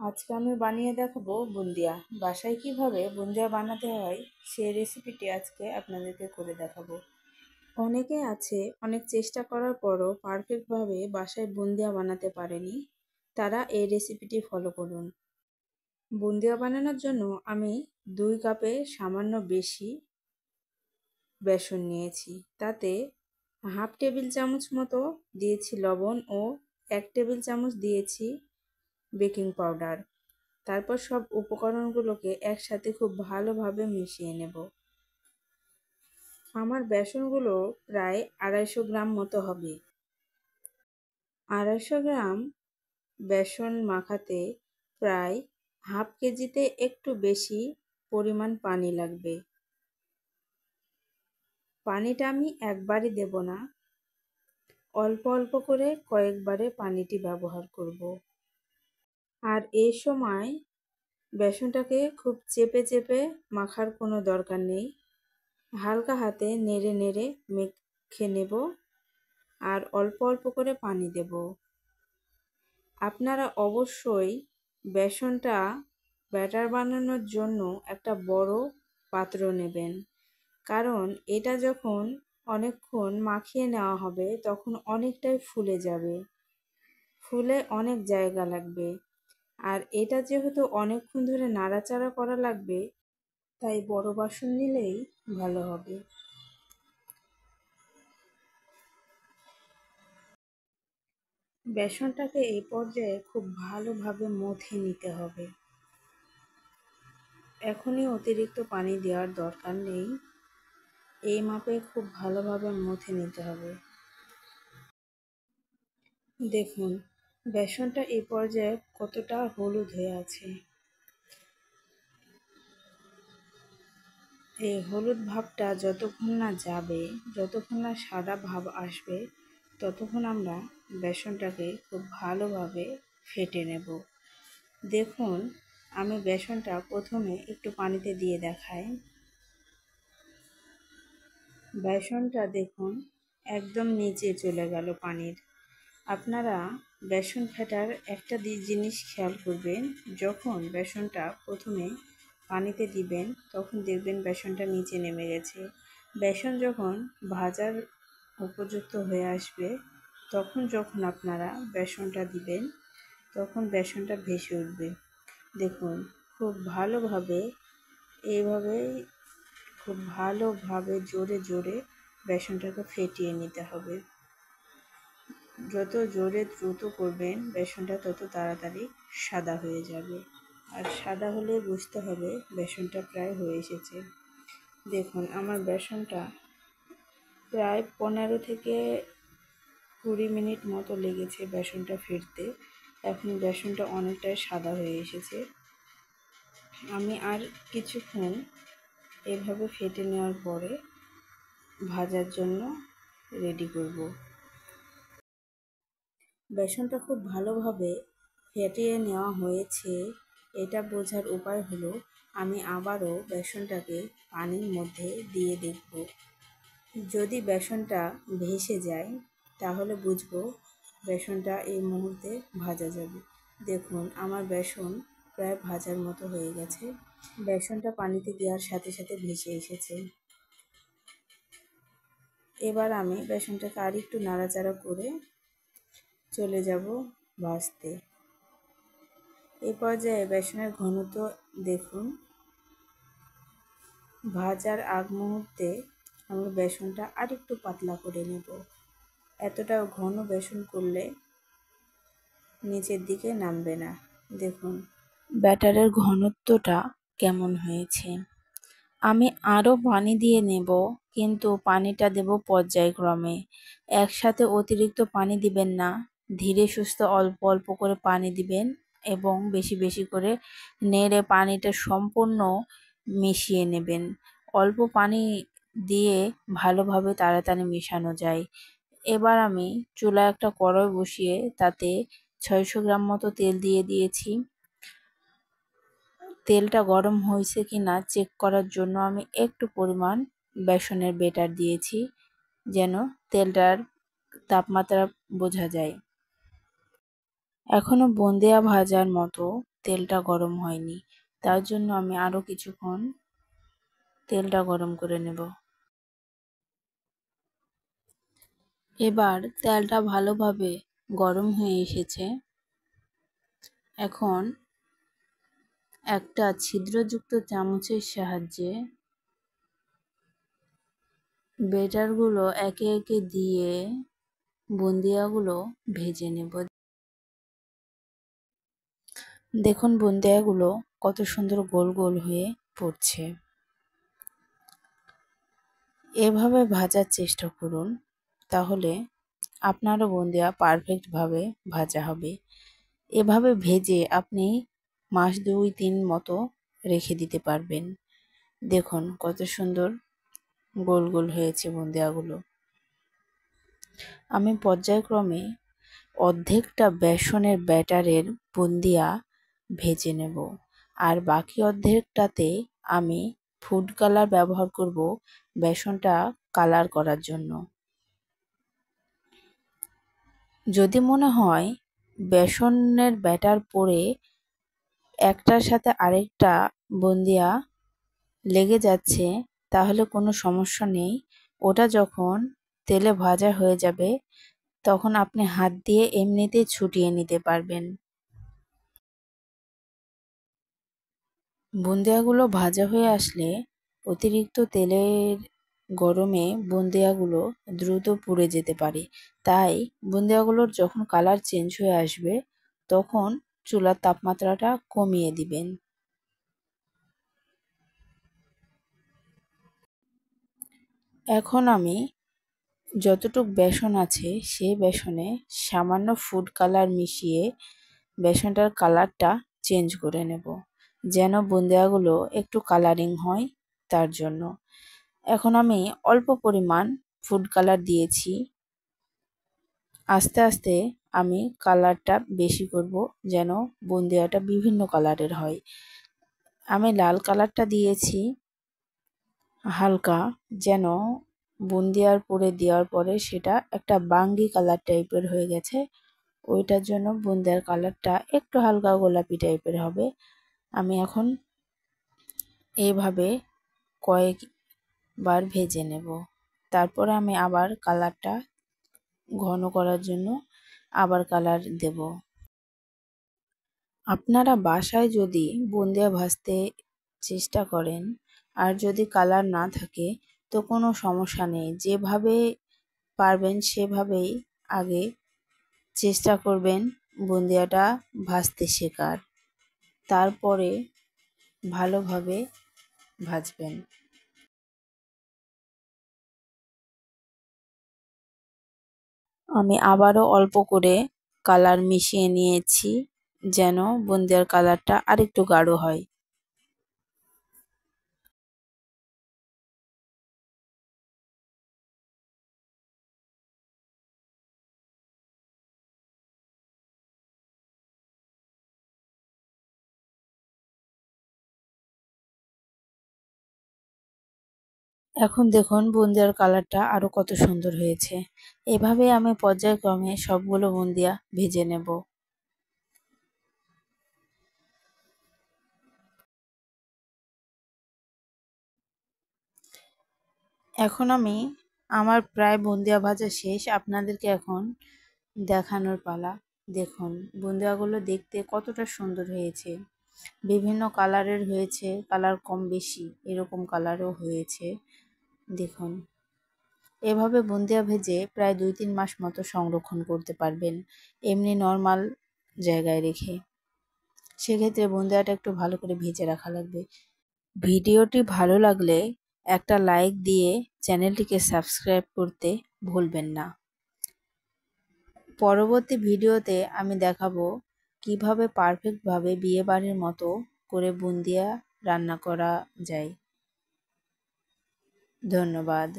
আজকে আমি বানিয়ে দেখাবো বুন্দিয়া। বাসায় কিভাবে বুন্দিয়া বানাতে হয় সেই রেসিপিটি আজকে আপনাদেরকে করে দেখাবো। অনেকে আছে অনেক চেষ্টা করার পরও পারফেক্টভাবে বাসায় বুন্দিয়া বানাতে পারেনি, তারা এই রেসিপিটি ফলো করুন। বুন্দিয়া বানানোর জন্য আমি 2 কাপে সামান্য বেশি বেসন নিয়েছি। তাতে হাফ টেবিল চামচ মতো দিয়েছি লবণ ও 1 টেবিল চামচ দিয়েছি বেকিং পাউডার। তারপর সব উপকরণগুলোকে একসাথে খুব ভালোভাবে মিশিয়ে নেব। আমার বেসনগুলো প্রায় 250 গ্রাম মতো হবে। 250 গ্রাম বেসন মাখাতে প্রায় হাফ কেজিতে একটু বেশি পরিমাণ পানি লাগবে। পানিটা আমি একবারই দেব না, অল্প অল্প করে কয়েকবারে পানিটি ব্যবহার করব। আর এই সময় বেসনটাকে খুব চেপে চেপে মাখার কোনো দরকার নেই। হালকা হাতে নেড়ে নেড়ে মেখে নেব আর অল্প অল্প করে পানি দেব। আপনারা অবশ্যই বেসনটা ব্যাটার বানানোর জন্য একটা বড় পাত্র নেবেন, কারণ এটা যখন অনেকক্ষণ মাখিয়ে নেওয়া হবে তখন অনেকটাই ফুলে যাবে, ফুলে অনেক জায়গা লাগবে। আর এটা যেহেতু অনেকক্ষণ ধরে নাড়াচাড়া করা লাগবে, তাই বড় বাসন নিলেই ভালো হবে। বেসনটাকে এই পর্যায়ে খুব ভালোভাবে মথে নিতে হবে। এখনই অতিরিক্ত পানি দেওয়ার দরকার নেই, এই মাপে খুব ভালোভাবে মথে নিতে হবে। দেখুন বেসনটা এই পর্যায়ে কতটা হলুদ হয়ে আছে। এই হলুদ ভাবটা যতক্ষণ না যাবে, যতক্ষণ না সাদা ভাব আসবে, ততক্ষণ আমরা বেসনটাকে খুব ভালোভাবে ফেটে নেব। দেখুন আমি বেসনটা প্রথমে একটু পানিতে দিয়ে দেখাই। বেসনটা দেখুন একদম নিচে চলে গেল পানির। আপনারা বেসন ফেটার একটা জিনিস খেয়াল করবেন, যখন বেসনটা প্রথমে পানিতে দিবেন তখন দেখবেন বেসনটা নিচে নেমে গেছে। বেসন যখন ভাজার উপযুক্ত হয়ে আসবে, তখন যখন আপনারা বেসনটা দিবেন তখন বেসনটা ভেসে উঠবে। দেখুন খুব ভালোভাবে এইভাবেই খুব ভালোভাবে জোরে জোরে বেসনটাকে ফেটিয়ে নিতে হবে। যত জোরে দ্রুত করবেন বেসনটা তত তাড়াতাড়ি সাদা হয়ে যাবে। আর সাদা হলে বুঝতে হবে বেসনটা প্রায় হয়ে এসেছে। দেখুন আমার বেসনটা প্রায় 15 থেকে 20 মিনিট মতো লেগেছে বেসনটা ফেটতে। এখন বেসনটা অনেকটাই সাদা হয়ে এসেছে। আমি আর কিছুক্ষণ এভাবে ফেটে নেওয়ার পরে ভাজার জন্য রেডি করব। বেসনটা খুব ভালোভাবে ফেটিয়ে নেওয়া হয়েছে, এটা বোঝার উপায় হলো আমি আবারও বেসনটাকে পানির মধ্যে দিয়ে দেখব। যদি বেসনটা ভেসে যায় তাহলে বুঝবো বেসনটা এই মুহূর্তে ভাজা যাবে। দেখুন আমার বেসন প্রায় ভাজার মতো হয়ে গেছে। বেসনটা পানিতে দেওয়ার সাথে সাথে ভেসে এসেছে। এবার আমি বেসনটাকে আর একটু নাড়াচাড়া করে চলে যাব ভাজতে। এই পর্যায়ে বেসনের ঘনত্ব দেখুন। ভাজার আগ মুহূর্তে আমি বেসনটা আরেকটু পাতলা করে নেব। এতটা ঘন বেসন করলে নিচের দিকে নামবে না। দেখুন ব্যাটারের ঘনত্বটা কেমন হয়েছে। আমি আরও পানি দিয়ে নেব, কিন্তু পানিটা দেব পর্যায়ক্রমে। একসাথে অতিরিক্ত পানি দিবেন না, ধীরে সুস্থে অল্প অল্প করে পানি দিবেন এবং বেশি বেশি করে নেড়ে পানিটা সম্পূর্ণ মিশিয়ে নেবেন। অল্প পানি দিয়ে ভালোভাবে তাড়াতাড়ি মেশানো যায়। এবার আমি চুলায় একটা কড়াই বসিয়ে তাতে 600 গ্রাম মতো তেল দিয়ে দিয়েছি। তেলটা গরম হয়েছে কিনা চেক করার জন্য আমি একটু পরিমাণ বেসনের ব্যাটার দিয়েছি, যেন তেলটার তাপমাত্রা বোঝা যায়। এখনো বুন্দিয়া ভাজার মতো তেলটা গরম হয়নি, তার জন্য আমি আরও কিছুক্ষণ তেলটা গরম করে নেব। এবার তেলটা ভালোভাবে গরম হয়ে এসেছে। এখন একটা ছিদ্রযুক্ত চামচের সাহায্যে ব্যাটারগুলো একে একে দিয়ে বুন্দিয়াগুলো ভেজে নেব। দেখুন বুন্দিয়াগুলো কত সুন্দর গোল গোল হয়ে পড়ছে। এভাবে ভাজার চেষ্টা করুন, তাহলে আপনারও বুন্দিয়া পারফেক্টভাবে ভাজা হবে। এভাবে ভেজে আপনি মাস 2-3 মতো রেখে দিতে পারবেন। দেখুন কত সুন্দর গোল গোল হয়েছে বুন্দিয়াগুলো। আমি পর্যায়ক্রমে অর্ধেকটা বেসনের ব্যাটারের বুন্দিয়া ভেজে নেব, আর বাকি অর্ধেকটাতে আমি ফুড কালার ব্যবহার করব বেসনটা কালার করার জন্য। যদি মনে হয় বেসনের ব্যাটার পরে একটার সাথে আরেকটা বুন্দিয়া লেগে যাচ্ছে, তাহলে কোনো সমস্যা নেই। ওটা যখন তেলে ভাজা হয়ে যাবে তখন আপনি হাত দিয়ে এমনিতেই ছুটিয়ে নিতে পারবেন। বুন্দিয়াগুলো ভাজা হয়ে আসলে অতিরিক্ত তেলের গরমে বুন্দিয়াগুলো দ্রুত পুড়ে যেতে পারে, তাই বুন্দিয়াগুলোর যখন কালার চেঞ্জ হয়ে আসবে তখন চুলার তাপমাত্রাটা কমিয়ে দিবেন। এখন আমি যতটুক বেসন আছে সেই বেসনে সামান্য ফুড কালার মিশিয়ে বেসনটার কালারটা চেঞ্জ করে নেব, যেন বুন্দিয়াগুলো একটু কালারিং হয় তার জন্য। এখন আমি অল্প পরিমাণ ফুড কালার দিয়েছি। আস্তে আস্তে আমি কালারটা বেশি করব, যেন বুন্দিয়াটা বিভিন্ন কালারের হয়। আমি লাল কালারটা দিয়েছি হালকা, যেন বুন্দিয়ার পুরে দেওয়ার পরে সেটা একটা বাঙ্গি কালার টাইপের হয়ে গেছে, ওইটার জন্য বুন্দিয়ার কালারটা একটু হালকা গোলাপি টাইপের হবে। আমি এখন এইভাবে কয়েকবার ভেজে নেব, তারপরে আমি আবার কালারটা ঘন করার জন্য আবার কালার দেব। আপনারা বাসায় যদি বুন্দিয়া ভাজতে চেষ্টা করেন আর যদি কালার না থাকে তো কোনো সমস্যা নেই, যেভাবে পারবেন সেভাবেই আগে চেষ্টা করবেন বুন্দিয়াটা ভাজতে শেখার, তারপরে ভালোভাবে ভাজবেন। আমি আবারও অল্প করে কালার মিশিয়ে নিয়েছি, যেন বুন্দিয়ার কালারটা আরেকটু গাঢ় হয়। এখন দেখুন বুন্দিয়ার কালারটা আরো কত সুন্দর হয়েছে। এভাবে আমি পর্যায়ক্রমে সবগুলো বুন্দিয়া ভেজে নেব। এখন আমার প্রায় বুন্দিয়া ভাজা শেষ, আপনাদেরকে এখন দেখানোর পালা। দেখুন বুন্দিয়াগুলো দেখতে কতটা সুন্দর হয়েছে, বিভিন্ন কালারের হয়েছে, কালার কম বেশি এরকম কালারও হয়েছে। দেখুন এভাবে বুন্দিয়া ভেজে প্রায় 2-3 মাস মতো সংরক্ষণ করতে পারবেন, এমনি নর্মাল জায়গায় রেখে। সেক্ষেত্রে বুন্দিয়াটা একটু ভালো করে ভেজে রাখা লাগবে। ভিডিওটি ভালো লাগলে একটা লাইক দিয়ে চ্যানেলটিকে সাবস্ক্রাইব করতে ভুলবেন না। পরবর্তী ভিডিওতে আমি দেখাবো কিভাবে পারফেক্টভাবে বিয়েবাড়ির মতো করে বুন্দিয়া রান্না করা যায়। ধন্যবাদ।